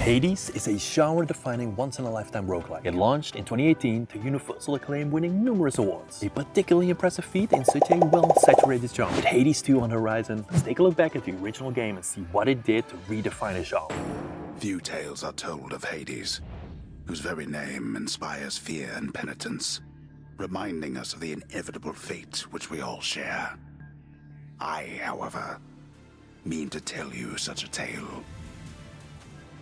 Hades is a genre-defining once-in-a-lifetime roguelike. It launched in 2018 to universal acclaim, winning numerous awards. A particularly impressive feat in such a well-saturated genre. With Hades 2 on the horizon, let's take a look back at the original game and see what it did to redefine a genre. Few tales are told of Hades, whose very name inspires fear and penitence, reminding us of the inevitable fate which we all share. I, however, mean to tell you such a tale.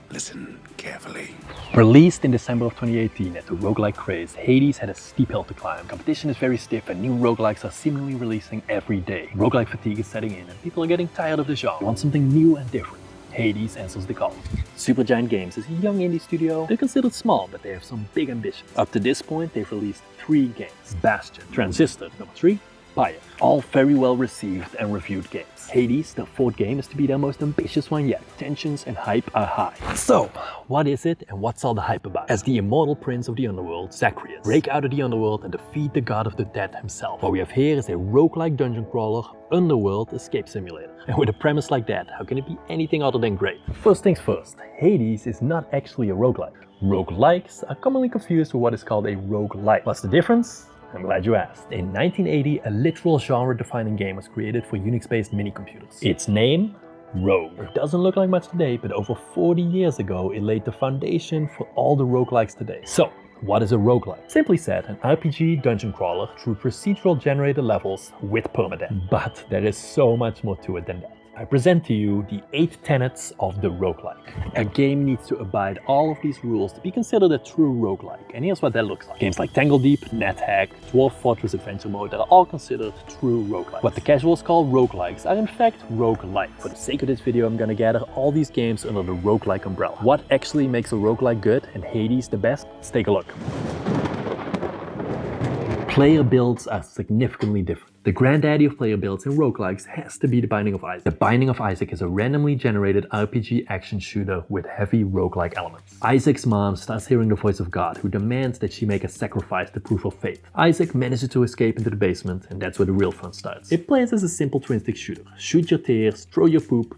Listen carefully. Released in December of 2018 at the roguelike craze, Hades had a steep hill to climb. Competition is very stiff and new roguelikes are seemingly releasing every day. Roguelike fatigue is setting in and people are getting tired of the genre. They want something new and different. Hades answers the call. Supergiant Games is a young indie studio. They're considered small, but they have some big ambitions. Up to this point, they've released 3 games. Bastion, Transistor, number 3, Pyre. All very well received and reviewed games. Hades, their 4th game, is to be their most ambitious one yet. Tensions and hype are high. So, what is it and what's all the hype about? As the immortal prince of the underworld, Zacharias, break out of the underworld and defeat the god of the dead himself. What we have here is a roguelike dungeon crawler, underworld escape simulator. And with a premise like that, how can it be anything other than great? First things first, Hades is not actually a roguelike. Roguelikes are commonly confused with what is called a roguelike. What's the difference? I'm glad you asked. In 1980, a literal genre-defining game was created for Unix-based mini-computers. Its name? Rogue. It doesn't look like much today, but over 40 years ago, it laid the foundation for all the roguelikes today. So, what is a roguelike? Simply said, an RPG dungeon crawler through procedural generated levels with permadeath. But there is so much more to it than that. I present to you the 8 tenets of the roguelike. A game needs to abide all of these rules to be considered a true roguelike, and here's what that looks like. Games like Tangle Deep, NetHack, Dwarf Fortress Adventure Mode are all considered true roguelikes. What the casuals call roguelikes are in fact roguelikes. For the sake of this video, I'm gonna gather all these games under the roguelike umbrella. What actually makes a roguelike good and Hades the best? Let's take a look. Player builds are significantly different. The granddaddy of player builds in roguelikes has to be The Binding of Isaac. The Binding of Isaac is a randomly generated RPG action shooter with heavy roguelike elements. Isaac's mom starts hearing the voice of God, who demands that she make a sacrifice to prove her faith. Isaac manages to escape into the basement, and that's where the real fun starts. It plays as a simple twin-stick shooter. Shoot your tears, throw your poop.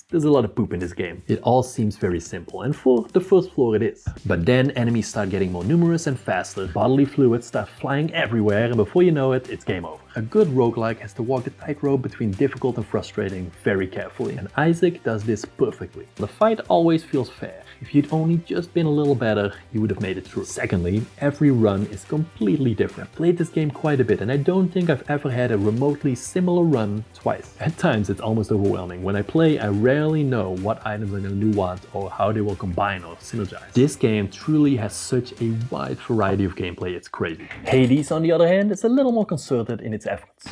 There's a lot of poop in this game. It all seems very simple, and for the first floor it is. But then enemies start getting more numerous and faster, bodily fluids start flying everywhere, and before you know it, it's game over. A good roguelike has to walk the tightrope between difficult and frustrating very carefully, and Isaac does this perfectly. The fight always feels fair. If you'd only just been a little better, you would have made it through. Secondly, every run is completely different. I've played this game quite a bit, and I don't think I've ever had a remotely similar run twice. At times it's almost overwhelming. When I play, I rarely know what items I'm gonna do what or how they will combine or synergize. This game truly has such a wide variety of gameplay, it's crazy. Hades, on the other hand, is a little more concerted in its efforts.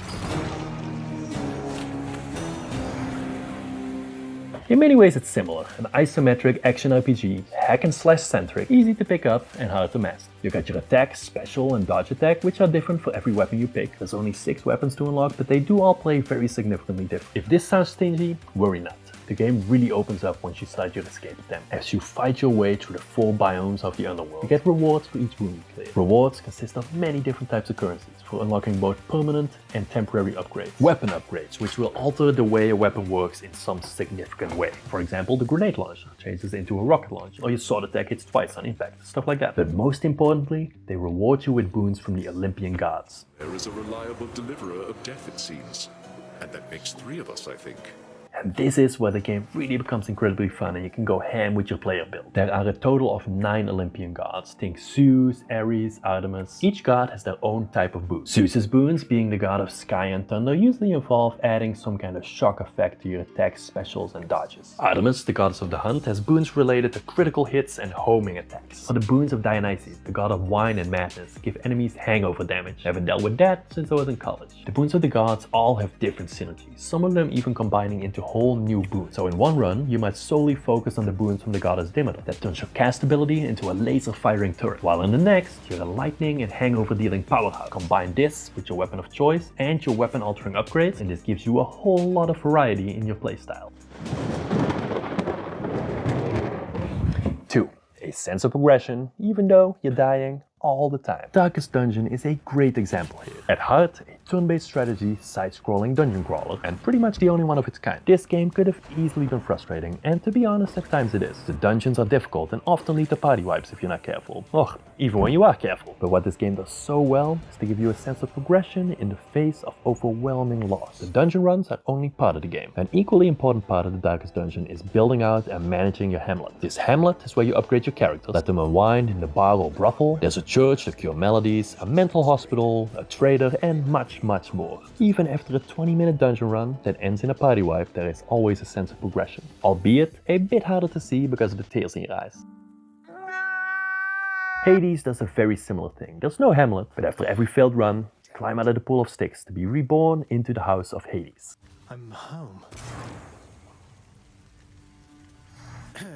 In many ways it's similar, an isometric action RPG, hack and slash centric, easy to pick up and hard to master. You got your attack, special and dodge attack, which are different for every weapon you pick. There's only 6 weapons to unlock, but they do all play very significantly different. If this sounds stingy, worry not. The game really opens up once you start your escape attempt. As you fight your way through the 4 biomes of the underworld, you get rewards for each room you clear. Rewards consist of many different types of currencies for unlocking both permanent and temporary upgrades. Weapon upgrades, which will alter the way a weapon works in some significant way. For example, the grenade launcher changes into a rocket launcher, or your sword attack hits twice on impact, stuff like that. But most importantly, they reward you with boons from the Olympian gods. There is a reliable deliverer of death, it seems. And that makes 3 of us, I think. And this is where the game really becomes incredibly fun and you can go ham with your player build. There are a total of 9 Olympian gods. Think Zeus, Ares, Artemis. Each god has their own type of boon. Zeus's boons, being the god of sky and thunder, usually involve adding some kind of shock effect to your attacks, specials and dodges. Artemis, the goddess of the hunt, has boons related to critical hits and homing attacks. Or the boons of Dionysus, the god of wine and madness, give enemies hangover damage. I haven't dealt with that since I was in college. The boons of the gods all have different synergies, some of them even combining into whole new boons. So in one run, you might solely focus on the boons from the goddess Demeter. That turns your cast ability into a laser firing turret. While in the next, you're a lightning and hangover dealing powerhouse. Combine this with your weapon of choice and your weapon altering upgrades, and this gives you a whole lot of variety in your playstyle. 2. A sense of progression, even though you're dying all the time. Darkest Dungeon is a great example here. At heart, a turn-based strategy, side-scrolling dungeon crawler, and pretty much the only one of its kind. This game could have easily been frustrating, and to be honest, at times it is. The dungeons are difficult and often lead to party wipes if you're not careful. Or even when you are careful. But what this game does so well is to give you a sense of progression in the face of overwhelming loss. The dungeon runs are only part of the game. An equally important part of the Darkest Dungeon is building out and managing your hamlet. This hamlet is where you upgrade your characters, let them unwind in the bar or brothel. There's a church to cure maladies, a mental hospital, a trader, and much more. Even after a 20-minute dungeon run that ends in a party wipe, there is always a sense of progression. Albeit a bit harder to see because of the tears in your eyes. Hades does a very similar thing. There's no hamlet, but after every failed run, climb out of the pool of Styx to be reborn into the house of Hades. I'm home.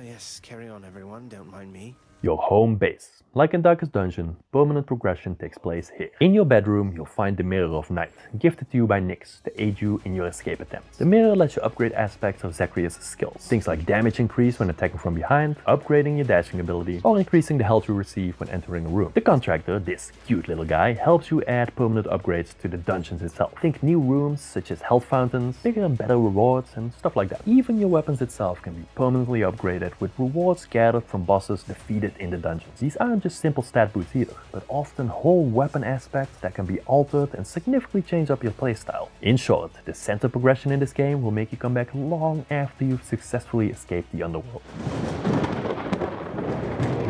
Yes, carry on everyone, don't mind me. Your home base. Like in Darkest Dungeon, permanent progression takes place here. In your bedroom, you'll find the Mirror of Night, gifted to you by Nyx to aid you in your escape attempts. The mirror lets you upgrade aspects of Zacharias' skills. Things like damage increase when attacking from behind, upgrading your dashing ability, or increasing the health you receive when entering a room. The Contractor, this cute little guy, helps you add permanent upgrades to the dungeons itself. Think new rooms such as health fountains, bigger and better rewards, and stuff like that. Even your weapons itself can be permanently upgraded with rewards gathered from bosses defeated in the dungeons. These aren't just simple stat boosts either, but often whole weapon aspects that can be altered and significantly change up your playstyle. In short, the center progression in this game will make you come back long after you've successfully escaped the underworld.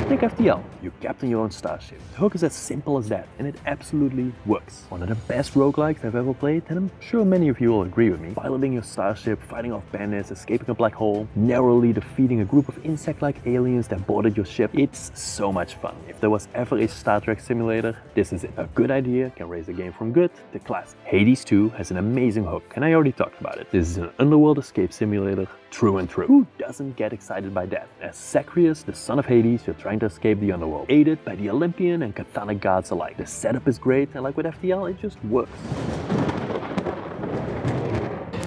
Take FTL, you captain your own starship. The hook is as simple as that, and it absolutely works. One of the best roguelikes I've ever played, and I'm sure many of you will agree with me. Piloting your starship, fighting off bandits, escaping a black hole, narrowly defeating a group of insect-like aliens that boarded your ship. It's so much fun. If there was ever a Star Trek simulator, this is it. A good idea can raise a game from good to classic. Hades 2 has an amazing hook, and I already talked about it. This is an underworld escape simulator, true and true. Who doesn't get excited by that? As Zacharias, the son of Hades, you're trying to escape the underworld, aided by the Olympian and Chthonic gods alike. The setup is great, and like with FTL, it just works.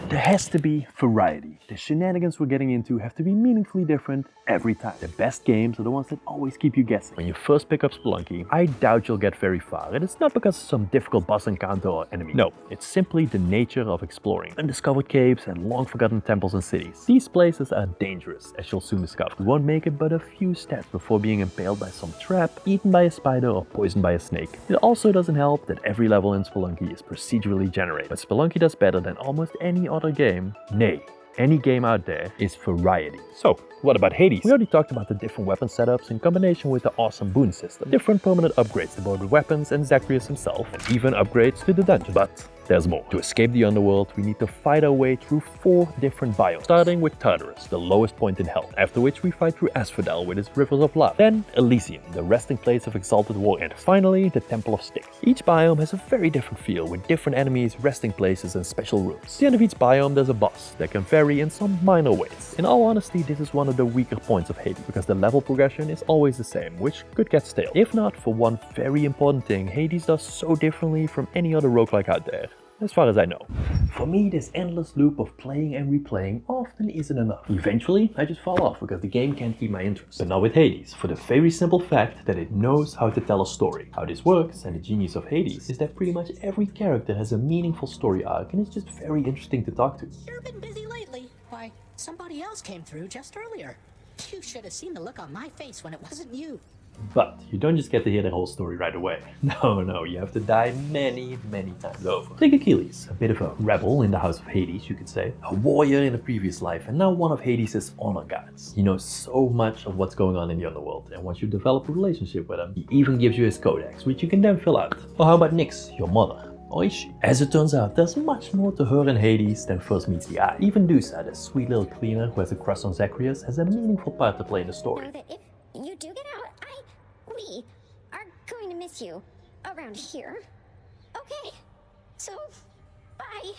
There has to be variety. The shenanigans we're getting into have to be meaningfully different every time. The best games are the ones that always keep you guessing. When you first pick up Spelunky, I doubt you'll get very far, and it's not because of some difficult boss encounter or enemy. No, it's simply the nature of exploring. Undiscovered caves and long-forgotten temples and cities. These places are dangerous, as you'll soon discover. You won't make it but a few steps before being impaled by some trap, eaten by a spider, or poisoned by a snake. It also doesn't help that every level in Spelunky is procedurally generated. But Spelunky does better than almost any other game, nay, any game out there, is variety. So, what about Hades? We already talked about the different weapon setups in combination with the awesome boon system. Different permanent upgrades to both the weapons and Zacharias himself, and even upgrades to the dungeon. But there's more. To escape the underworld, we need to fight our way through 4 different biomes, starting with Tartarus, the lowest point in hell, after which we fight through Asphodel with its rivers of lava, then Elysium, the resting place of exalted war, and finally the Temple of Styx. Each biome has a very different feel, with different enemies, resting places, and special rooms. At the end of each biome there's a boss that can vary in some minor ways. In all honesty, this is one of the weaker points of Hades, because the level progression is always the same, which could get stale. If not for one very important thing Hades does so differently from any other roguelike out there. As far as I know. For me, this endless loop of playing and replaying often isn't enough. Eventually, I just fall off because the game can't keep my interest. But not with Hades, for the very simple fact that it knows how to tell a story. How this works, and the genius of Hades, is that pretty much every character has a meaningful story arc and it's just very interesting to talk to. You've been busy lately. Why, somebody else came through just earlier. You should have seen the look on my face when it wasn't you. But you don't just get to hear the whole story right away. No, you have to die many times over. Take Achilles, a bit of a rebel in the house of Hades, you could say. A warrior in a previous life, and now one of Hades' honor guards. He knows so much of what's going on in the underworld, and once you develop a relationship with him, he even gives you his codex, which you can then fill out. Or how about Nyx, your mother? Or is she? As it turns out, there's much more to her in Hades than first meets the eye. Even Dusa, the sweet little cleaner who has a crush on Zacharias, has a meaningful part to play in the story. Know that if you do get out, we are going to miss you around here. Okay, so bye.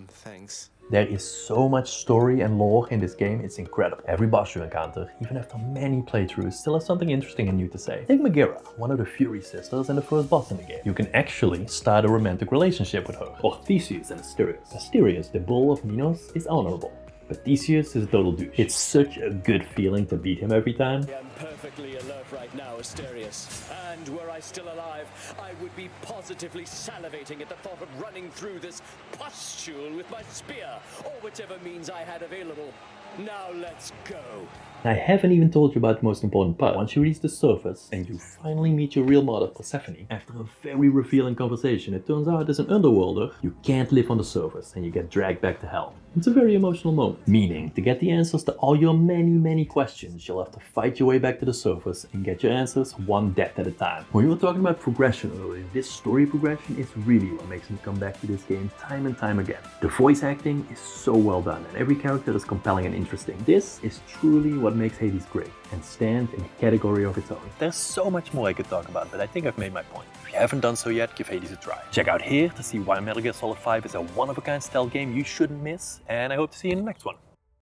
Thanks. There is so much story and lore in this game, it's incredible. Every boss you encounter, even after many playthroughs, still has something interesting and new to say. Take Megaera, one of the Fury sisters and the first boss in the game. You can actually start a romantic relationship with her. Or Theseus and Asterius. Asterius, the bull of Minos, is honorable. But Theseus is a total douche. It's such a good feeling to beat him every time. I'm perfectly alert right now Asterius. And were I still alive, I would be positively salivating at the thought of running through this pustule with my spear, or whichever means I had available. Now let's go. I haven't even told you about the most important part. Once you reach the surface and you finally meet your real mother, Persephone, after a very revealing conversation, it turns out as an underworlder, you can't live on the surface and you get dragged back to hell. It's a very emotional moment. Meaning, to get the answers to all your many questions, you'll have to fight your way back to the surface and get your answers one death at a time. When we were talking about progression earlier, this story progression is really what makes me come back to this game time and time again. The voice acting is so well done and every character is compelling and interesting. This is truly what makes Hades great and stand in a category of its own. There's so much more I could talk about, but I think I've made my point. If you haven't done so yet, give Hades a try. Check out here to see why Metal Gear Solid 5 is a one-of-a-kind stealth game you shouldn't miss, and I hope to see you in the next one.